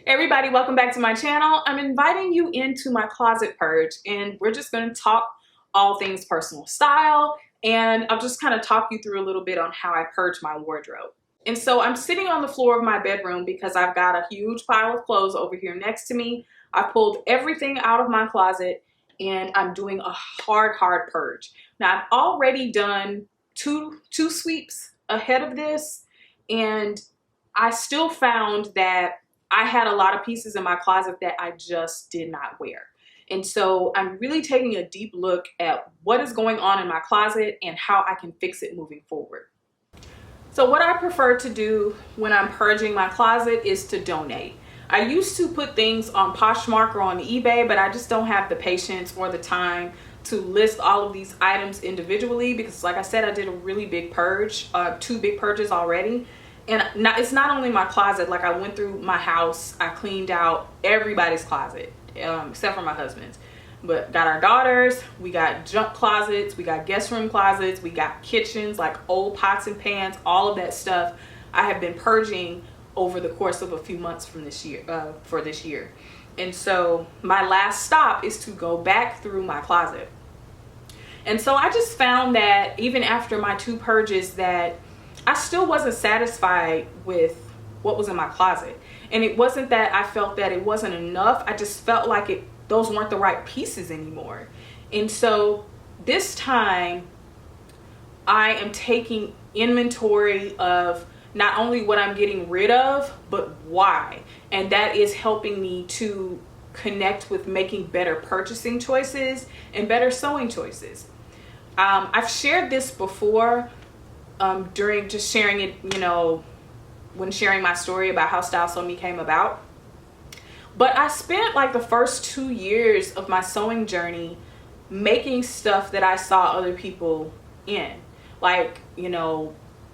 Everybody, welcome back to my channel. I'm inviting you into my closet purge, and we're just going to talk all things personal style, and I'll just kind of talk you through a little bit on how I purge my wardrobe. And so I'm sitting on the floor of my bedroom because I've got a huge pile of clothes over here next to me. I pulled everything out of my closet and I'm doing a hard purge. Now I've already done two sweeps ahead of this, and I still found that I had a lot of pieces in my closet that I just did not wear. And so I'm really taking a deep look at what is going on in my closet and how I can fix it moving forward. So what I prefer to do when I'm purging my closet is to donate. I used to put things on Poshmark or on eBay, but I just don't have the patience or the time to list all of these items individually because, like I said, I did a really big purge, 2 big purges already. And it's not only my closet. Like, I went through my house, I cleaned out everybody's closet, except for my husband's. But got our daughters, we got junk closets, we got guest room closets, we got kitchens, like old pots and pans, all of that stuff I have been purging over the course of a few months from this year, for this year. And so my last stop is to go back through my closet. And so I just found that even after my 2 purges that I still wasn't satisfied with what was in my closet. And it wasn't that I felt that it wasn't enough. I just felt like those weren't the right pieces anymore. And so this time I am taking inventory of not only what I'm getting rid of, but why. And that is helping me to connect with making better purchasing choices and better sewing choices. I've shared this before, during just sharing it, when sharing my story about how Style Sew Me came about. But I spent like the first 2 years of my sewing journey making stuff that I saw other people in. Like, a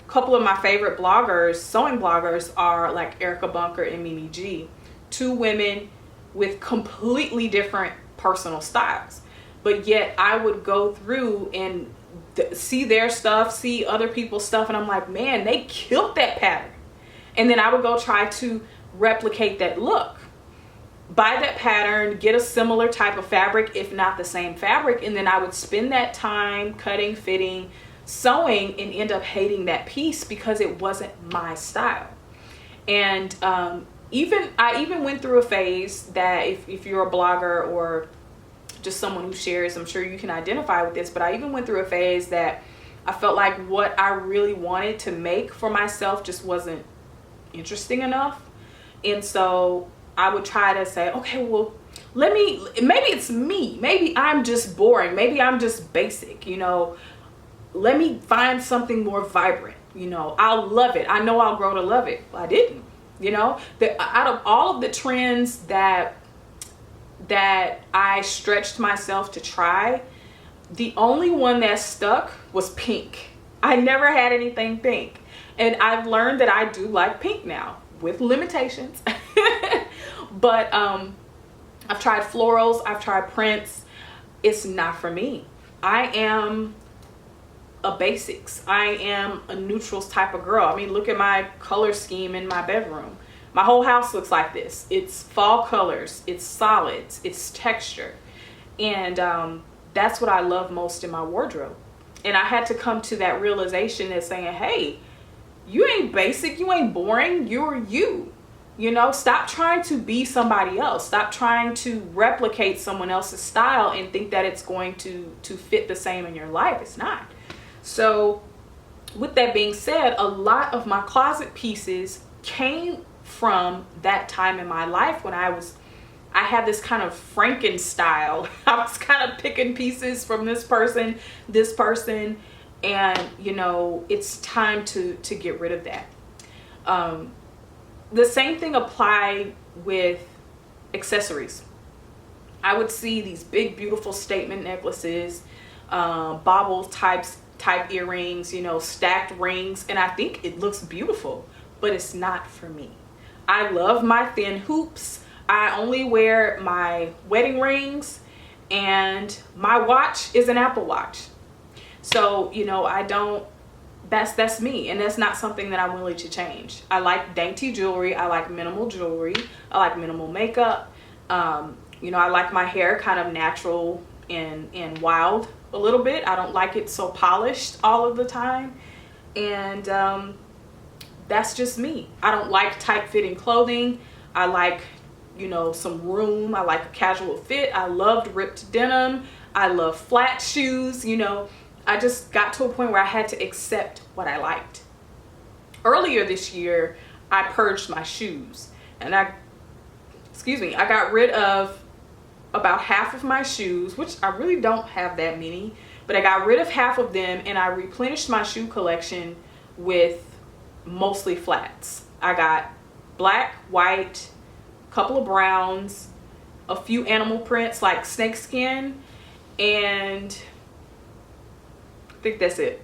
couple of my favorite bloggers, sewing bloggers, are like Erica Bunker and Mimi G. 2 women with completely different personal styles. But yet I would go through and see their stuff, see other people's stuff, and I'm like, man, they killed that pattern. And then I would go try to replicate that look, buy that pattern, get a similar type of fabric, if not the same fabric, and then I would spend that time cutting, fitting, sewing, and end up hating that piece because it wasn't my style. And I even went through a phase that if you're a blogger or just someone who shares, I'm sure you can identify with this, but I even went through a phase that I felt like what I really wanted to make for myself just wasn't interesting enough. And so I would try to say, okay, well, maybe it's me. Maybe I'm just boring. Maybe I'm just basic, let me find something more vibrant. I'll love it. I know I'll grow to love it. Well, I didn't, out of all of the trends that I stretched myself to try, the only one that stuck was pink. I never had anything pink. And I've learned that I do like pink now, with limitations. But I've tried florals, I've tried prints. It's not for me. I am a basics. I am a neutrals type of girl. I mean, look at my color scheme in my bedroom. My whole house looks like this. It's fall colors, it's solids, it's texture. And that's what I love most in my wardrobe. And I had to come to that realization that saying, hey, you ain't basic, you ain't boring, you're you. Stop trying to be somebody else. Stop trying to replicate someone else's style and think that it's going to fit the same in your life. It's not. So with that being said, a lot of my closet pieces came from that time in my life when I had this kind of Franken style. I was kind of picking pieces from this person, and it's time to get rid of that. The same thing applied with accessories. I would see these big, beautiful statement necklaces, bauble type earrings, stacked rings, and I think it looks beautiful, but it's not for me. I love my thin hoops. I only wear my wedding rings, and my watch is an Apple Watch. So, I don't that's me, and that's not something that I'm willing to change. I like dainty jewelry. I like minimal jewelry. I like minimal makeup. You know, I like my hair kind of natural and wild a little bit. I don't like it so polished all of the time. And that's just me. I don't like tight fitting clothing. I like, you know, some room. I like a casual fit. I loved ripped denim. I love flat shoes. You know, I just got to a point where I had to accept what I liked. Earlier this year, I purged my shoes, and I got rid of about half of my shoes, which I really don't have that many, but I got rid of half of them, and I replenished my shoe collection with mostly flats. I got black, white, a couple of browns, a few animal prints like snakeskin, and I think that's it.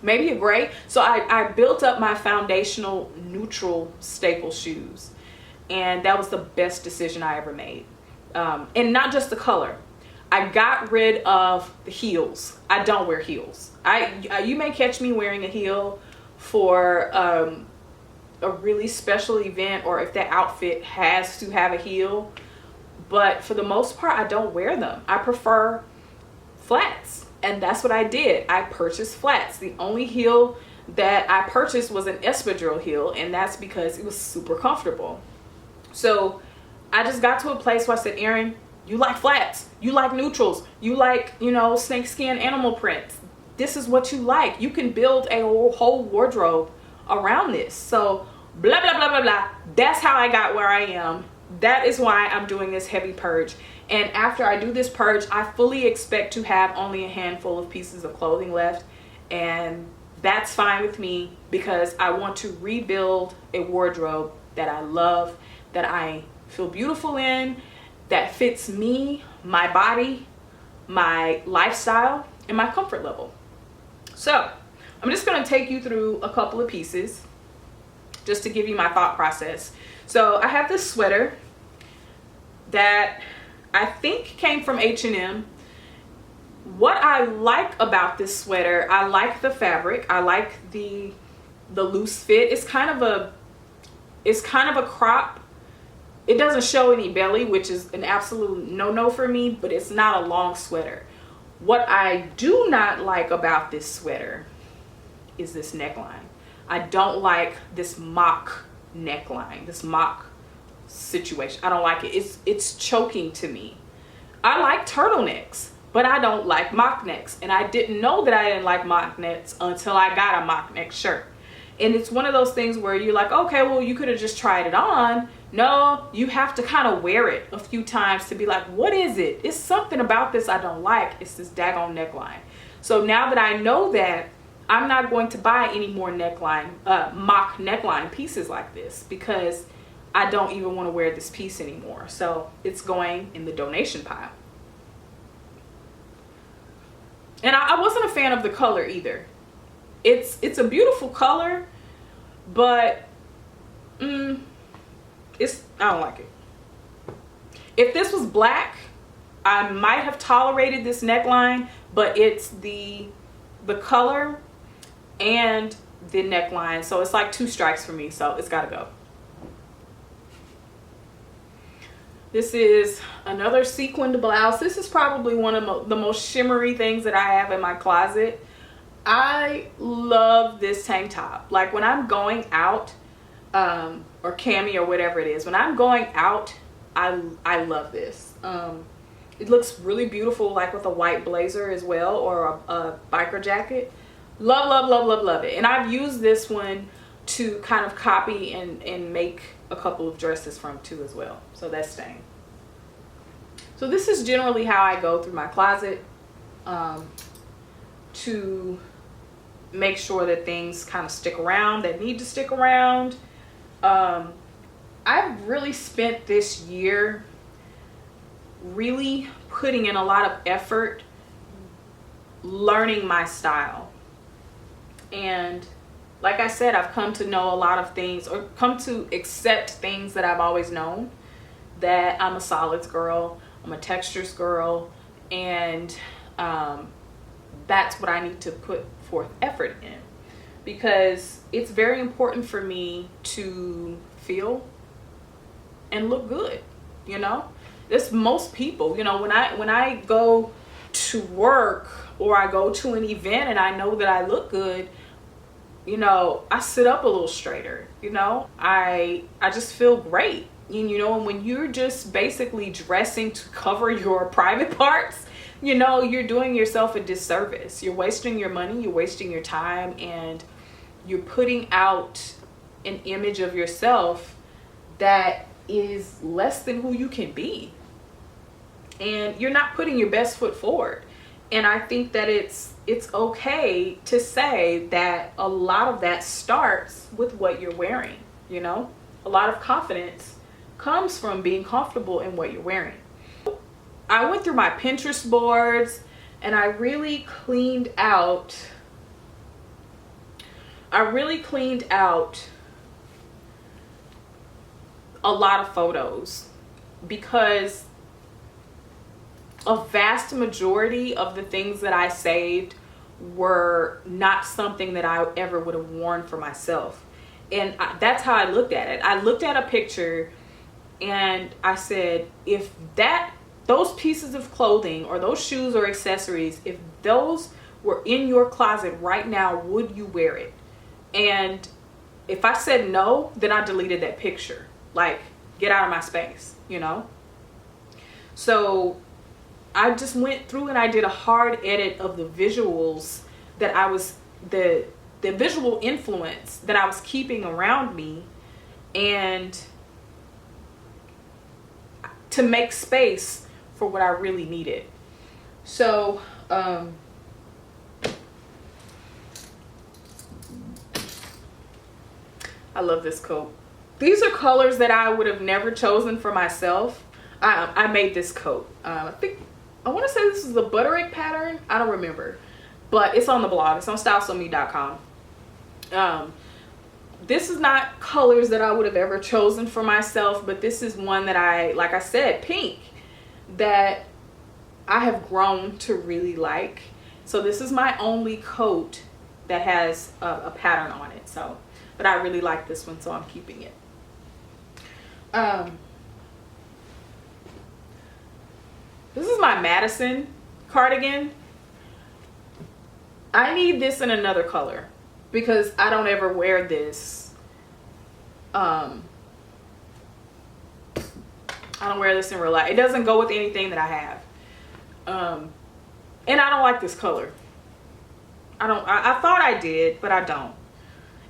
Maybe a gray. So I built up my foundational neutral staple shoes, and that was the best decision I ever made. And not just the color. I got rid of the heels. I don't wear heels. You may catch me wearing a heel for a really special event, or if that outfit has to have a heel, but for the most part I don't wear them. I prefer flats, and that's what I did. I purchased flats. The only heel that I purchased was an espadrille heel, and that's because it was super comfortable. So I just got to a place where I said, Erin, you like flats, you like neutrals, you like, you know, snakeskin animal prints. This is what you like. You can build a whole wardrobe around this. So blah, blah, blah, blah, blah. That's how I got where I am. That is why I'm doing this heavy purge. And after I do this purge, I fully expect to have only a handful of pieces of clothing left. And that's fine with me, because I want to rebuild a wardrobe that I love, that I feel beautiful in, that fits me, my body, my lifestyle, and my comfort level. So I'm just going to take you through a couple of pieces just to give you my thought process. So I have this sweater that I think came from H&M. What I like about this sweater, I like the fabric. I like the loose fit. It's kind of a crop. It doesn't show any belly, which is an absolute no-no for me, but it's not a long sweater. What I do not like about this sweater is this neckline. I don't like this mock neckline, this mock situation. I don't like it. It's choking to me. I like turtlenecks, but I don't like mock necks. And I didn't know that I didn't like mock necks until I got a mock neck shirt. And it's one of those things where you're like, okay, well, you could have just tried it on. No, you have to kind of wear it a few times to be like, what is it? It's something about this I don't like. It's this daggone neckline. So now that I know that, I'm not going to buy any more mock neckline pieces like this, because I don't even want to wear this piece anymore. So it's going in the donation pile. And I wasn't a fan of the color either. It's a beautiful color, but I don't like it. If this was black, I might have tolerated this neckline, but it's the color and the neckline, so it's like two strikes for me, so it's gotta go. This is another sequined blouse. This is probably one of the most shimmery things that I have in my closet. I love this tank top. Like when I'm going out, or cami or whatever it is, when I'm going out, I love this. It looks really beautiful, like with a white blazer as well, or a biker jacket. Love, love, love, love, love it. And I've used this one to kind of copy and make a couple of dresses from too as well. So that's staying. So this is generally how I go through my closet to make sure that things kind of stick around, that need to stick around. I've really spent this year really putting in a lot of effort learning my style. And like I said, I've come to know a lot of things, or come to accept things that I've always known, that I'm a solids girl, I'm a textures girl, and that's what I need to put forth effort in. because it's very important for me to feel and look good, you know. It's most people, you know, when I go to work or I go to an event and I know that I look good, you know, I sit up a little straighter, you know. I just feel great. You know, when you're just basically dressing to cover your private parts, you know, you're doing yourself a disservice. You're wasting your money, you're wasting your time, and you're putting out an image of yourself that is less than who you can be. And you're not putting your best foot forward. And I think that it's okay to say that a lot of that starts with what you're wearing, you know? A lot of confidence comes from being comfortable in what you're wearing. I went through my Pinterest boards and I really cleaned out a lot of photos, because a vast majority of the things that I saved were not something that I ever would have worn for myself. And that's how I looked at it. I looked at a picture and I said, if those pieces of clothing or those shoes or accessories, if those were in your closet right now, would you wear it? And if I said no, then I deleted that picture. Like, get out of my space, you know? So I just went through and I did a hard edit of the visuals that I was, the visual influence that I was keeping around me, and to make space for what I really needed. So, I love this coat. These are colors that I would have never chosen for myself. I made this coat. I want to say this is the Butterick pattern. I don't remember, but it's on the blog. It's on stylesome.com. This is not colors that I would have ever chosen for myself, but this is one that like I said, pink, that I have grown to really like. So this is my only coat that has a pattern on it. So, but I really like this one, so I'm keeping it. This is my Madison cardigan. I need this in another color because I don't ever wear this. I don't wear this in real life. It doesn't go with anything that I have. And I don't like this color. I thought I did, but I don't.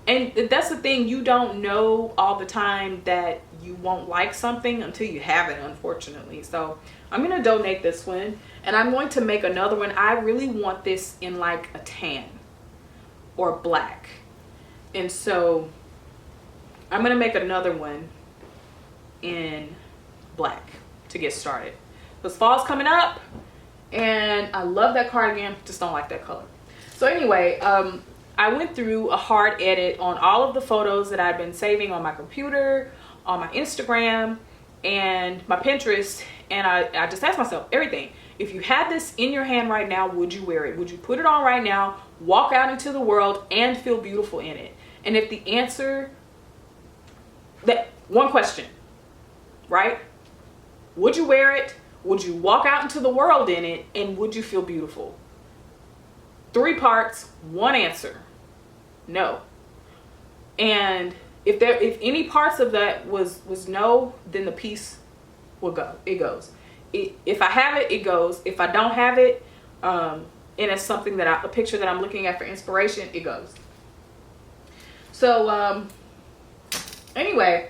And that's the thing, you don't know all the time that you won't like something until you have it, unfortunately. So I'm gonna donate this one, and I'm going to make another one. I really want this in like a tan or black. And so I'm gonna make another one in black to get started. Because fall's coming up, and I love that cardigan, just don't like that color. So anyway, I went through a hard edit on all of the photos that I've been saving on my computer, on my Instagram, and my Pinterest, and I just asked myself, everything. If you had this in your hand right now, would you wear it? Would you put it on right now, walk out into the world, and feel beautiful in it? And if the answer, that one question, right? Would you wear it? Would you walk out into the world in it? And would you feel beautiful? 3 parts, 1 answer. No. And if any parts of that was no, then the piece will go. It goes. If I have it, it goes. If I don't have it, and it's something that a picture that I'm looking at for inspiration, it goes. So anyway,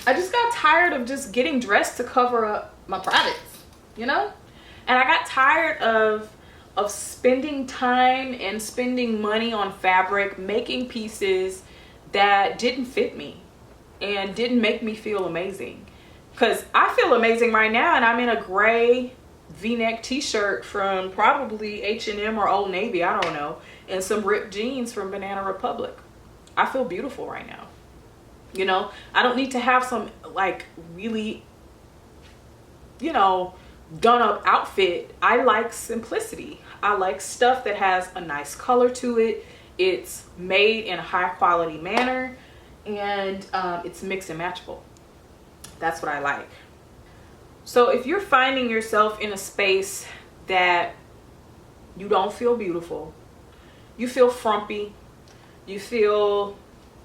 I just got tired of just getting dressed to cover up my privates, you know? And I got tired of spending time and spending money on fabric, making pieces that didn't fit me and didn't make me feel amazing. Because I feel amazing right now, and I'm in a gray v-neck t-shirt from probably H&M or Old Navy, I don't know, and some ripped jeans from Banana Republic. I feel beautiful right now. You know, I don't need to have some like really, you know, done up outfit. I like simplicity. I like stuff that has a nice color to it it's made in a high quality manner, and it's mix and matchable. That's what I like. So if you're finding yourself in a space that you don't feel beautiful, you feel frumpy, you feel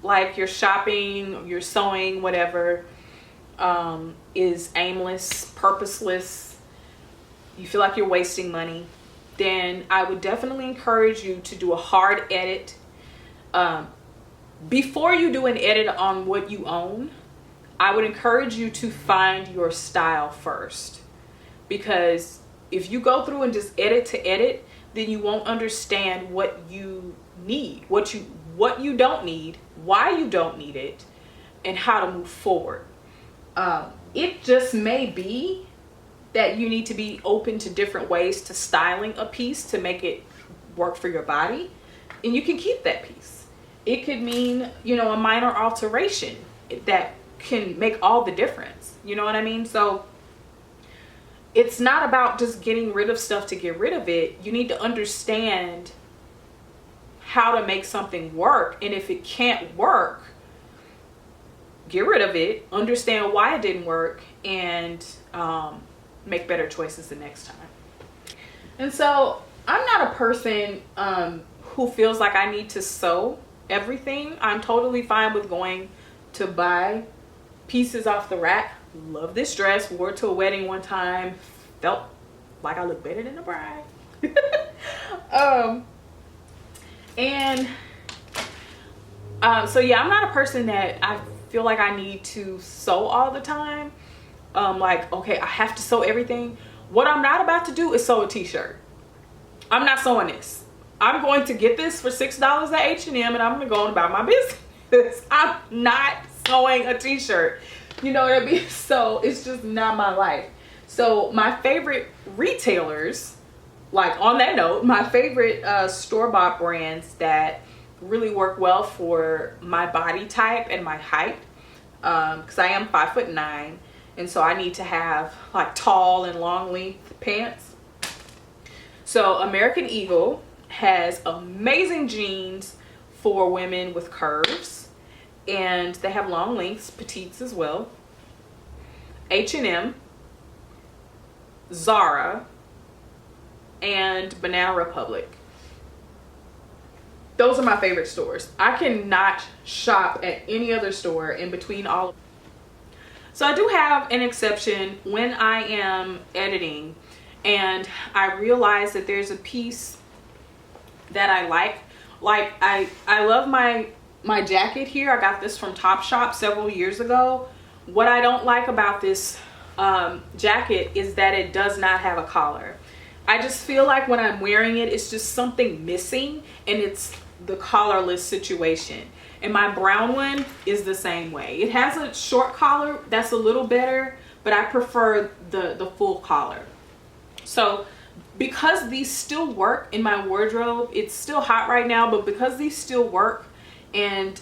like your shopping, your sewing, whatever, is aimless, purposeless, you feel like you're wasting money, then I would definitely encourage you to do a hard edit. Before you do an edit on what you own, I would encourage you to find your style first, because if you go through and just edit to edit, then you won't understand what you need, what you don't need, why you don't need it, and how to move forward. It just may be that you need to be open to different ways to styling a piece to make it work for your body, and you can keep that piece. It could mean, you know, a minor alteration that can make all the difference. You know what I mean? So it's not about just getting rid of stuff to get rid of it. You need to understand how to make something work, and if it can't work, get rid of it, understand why it didn't work, and make better choices the next time. And so I'm not a person who feels like I need to sew everything. I'm totally fine with going to buy pieces off the rack. Love this dress, wore it to a wedding one time, felt like I looked better than the bride. So yeah, I'm not a person that I feel like I need to sew all the time. Like, okay, I have to sew everything. What I'm not about to do is sew a t-shirt. I'm not sewing this. I'm going to get this for $6 at H&M, and I'm gonna go on about my business. I'm not sewing a t-shirt. You know what I mean? So it's just not my life. So my favorite retailers, like on that note, my favorite store-bought brands that really work well for my body type and my height, because I am 5'9", and so I need to have like tall and long length pants. So American Eagle has amazing jeans for women with curves, and they have long lengths, petites as well. H&M, Zara, and Banana Republic. Those are my favorite stores. I cannot shop at any other store in between all of them. So I do have an exception when I am editing and I realize that there's a piece that I like. Like I love my jacket here. I got this from Topshop several years ago. What I don't like about this jacket is that it does not have a collar. I just feel like when I'm wearing it, it's just something missing, and it's the collarless situation. And my brown one is the same way. It has a short collar that's a little better, but I prefer the full collar. So because these still work in my wardrobe, it's still hot right now, but because these still work, and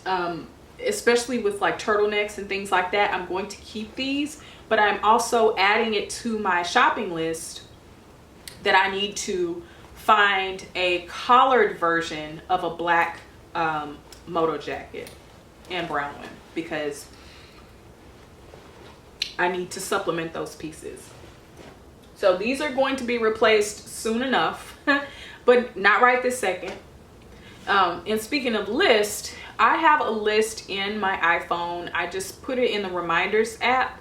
especially with like turtlenecks and things like that, I'm going to keep these, but I'm also adding it to my shopping list that I need to find a collared version of a black moto jacket and brown one, because I need to supplement those pieces. So these are going to be replaced soon enough, but not right this second. And speaking of list, I have a list in my iPhone. I just put it in the reminders app,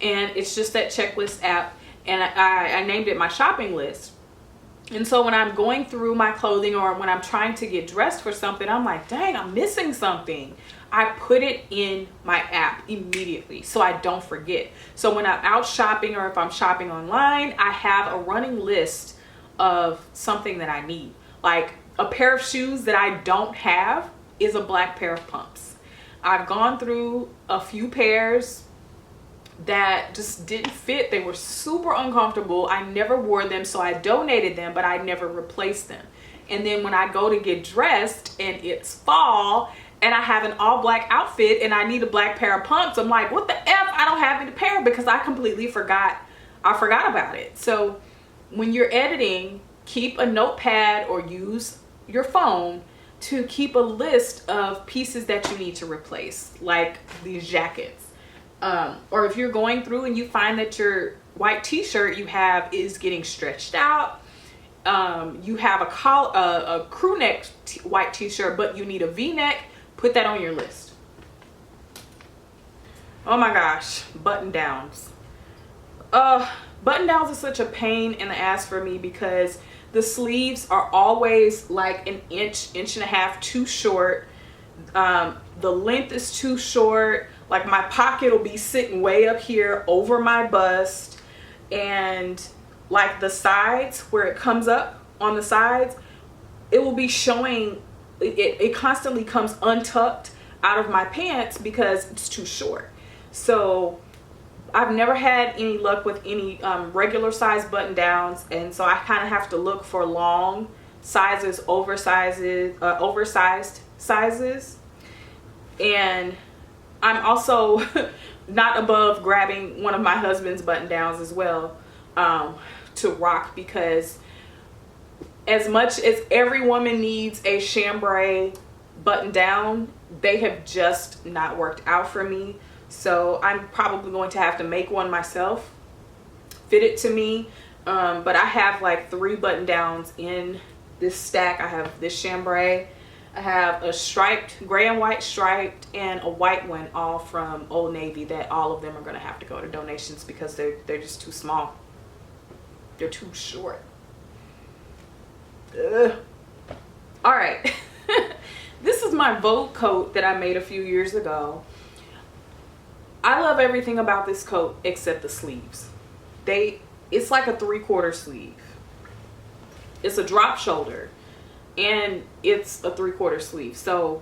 and it's just that checklist app, and I named it my shopping list. And so when I'm going through my clothing, or when I'm trying to get dressed for something, I'm like, dang, I'm missing something. I put it in my app immediately so I don't forget. So when I'm out shopping, or if I'm shopping online, I have a running list of something that I need. Like a pair of shoes that I don't have is a black pair of pumps. I've gone through a few pairs that just didn't fit. They were super uncomfortable. I never wore them, so I donated them, but I never replaced them. And then when I go to get dressed and it's fall and I have an all black outfit and I need a black pair of pumps, I'm like, what the F? I don't have any pair, because I completely forgot. I forgot about it. So when you're editing, keep a notepad or use your phone to keep a list of pieces that you need to replace, like these jackets. Or if you're going through and you find that your white t-shirt you have is getting stretched out, you have a crew neck white t-shirt, but you need a v-neck, put that on your list. Oh my gosh, button downs. Button downs is such a pain in the ass for me because the sleeves are always like an inch and a half too short. The length is too short. Like my pocket will be sitting way up here over my bust, and like the sides where it comes up on the sides, it will be showing, it constantly comes untucked out of my pants because it's too short. So I've never had any luck with any regular size button downs, and so I kind of have to look for long sizes, oversized sizes. And I'm also not above grabbing one of my husband's button downs as well to rock, because as much as every woman needs a chambray button down, they have just not worked out for me. So I'm probably going to have to make one myself, fit it to me. But I have like 3 button downs in this stack. I have this chambray, I have a striped, gray and white striped, and a white one, all from Old Navy, that all of them are going to have to go to donations because they're just too small. They're too short. Ugh. All right. This is my Vogue coat that I made a few years ago. I love everything about this coat except the sleeves. It's like a 3/4 sleeve. It's a drop shoulder and it's a 3/4 sleeve. So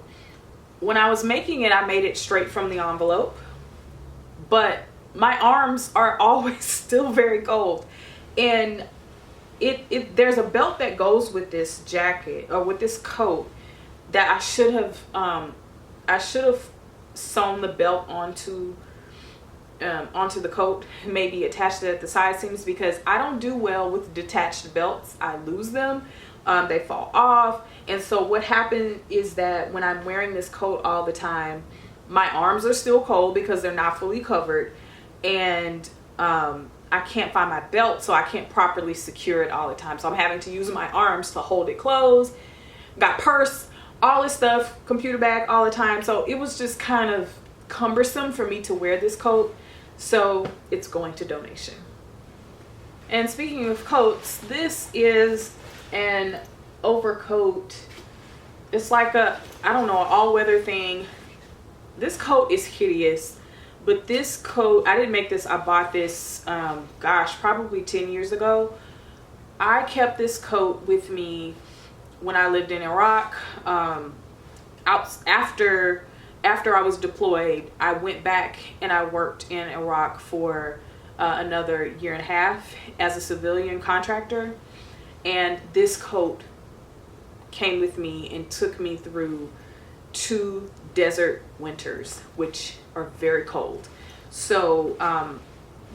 when I was making it, I made it straight from the envelope, but my arms are always still very cold. And there's a belt that goes with this jacket, or with this coat, that I should have sewn the belt onto the coat, maybe attached it at the side seams, because I don't do well with detached belts. I lose them, they fall off. And so what happened is that when I'm wearing this coat all the time, my arms are still cold because they're not fully covered, and I can't find my belt, so I can't properly secure it all the time. So I'm having to use my arms to hold it closed. Got purse, all this stuff, computer bag all the time. So it was just kind of cumbersome for me to wear this coat. So it's going to donation. And speaking of coats, this is an overcoat. It's like a, I don't know, all-weather thing. This coat is hideous. But this coat, I didn't make this, I bought this, gosh, probably 10 years ago. I kept this coat with me when I lived in Iraq. After I was deployed, I went back and I worked in Iraq for another 1.5 years as a civilian contractor. And this coat came with me and took me through 2 desert winters, which are very cold. So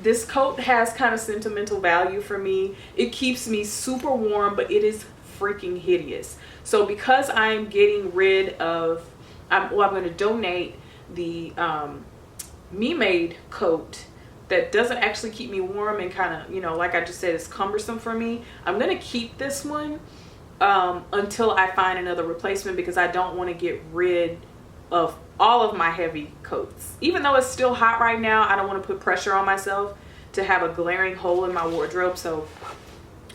this coat has kind of sentimental value for me. It keeps me super warm, but it is freaking hideous. So because I'm getting rid of, I'm going to donate the me-made coat that doesn't actually keep me warm and kind of, you know, like I just said, it's cumbersome for me. I'm going to keep this one until I find another replacement, because I don't want to get rid of all of my heavy coats. Even though it's still hot right now, I don't want to put pressure on myself to have a glaring hole in my wardrobe. So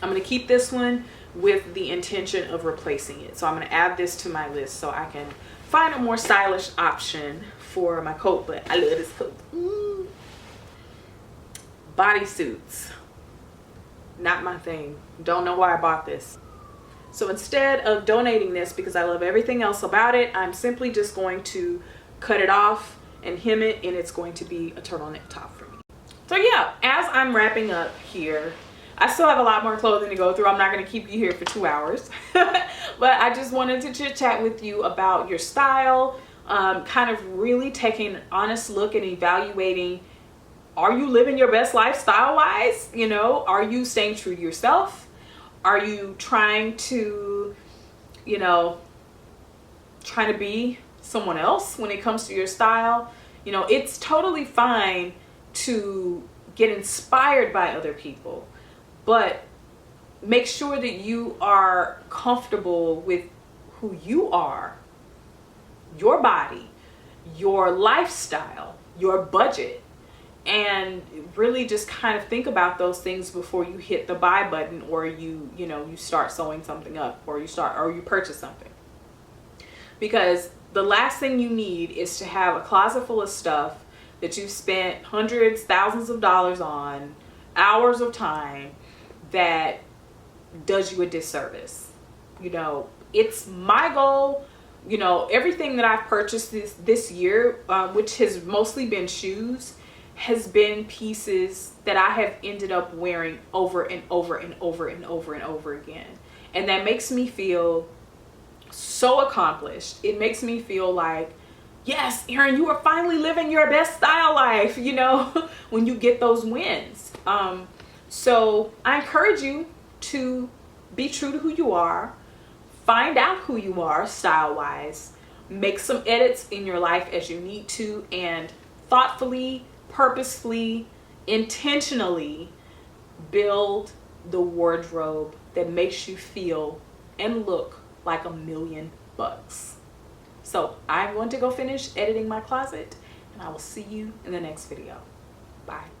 I'm going to keep this one with the intention of replacing it. So I'm going to add this to my list so I can find a more stylish option for my coat. But I love this coat. Bodysuits, not my thing. Don't know why I bought this. So instead of donating this, because I love everything else about it, I'm simply just going to cut it off and hem it, and it's going to be a turtleneck top for me. So yeah, as I'm wrapping up here, I still have a lot more clothing to go through. I'm not going to keep you here for 2 hours. But I just wanted to chit chat with you about your style, kind of really taking an honest look and evaluating, are you living your best life style-wise? You know, are you staying true to yourself? Are you trying to, you know, trying to be someone else when it comes to your style. You know, it's totally fine to get inspired by other people, but make sure that you are comfortable with who you are, your body, your lifestyle, your budget, and really just kind of think about those things before you hit the buy button, or you start sewing something up, or you purchase something. Because the last thing you need is to have a closet full of stuff that you've spent hundreds, thousands of dollars on, hours of time, that does you a disservice. You know, it's my goal, you know, everything that I've purchased this year, which has mostly been shoes, has been pieces that I have ended up wearing over and over and over and over and over again. And that makes me feel so accomplished. It makes me feel like, yes, Erin, you are finally living your best style life, you know, when you get those wins. So I encourage you to be true to who you are, find out who you are style-wise, make some edits in your life as you need to, and thoughtfully, purposefully, intentionally build the wardrobe that makes you feel and look like $1,000,000. So I'm going to go finish editing my closet, and I will see you in the next video. Bye.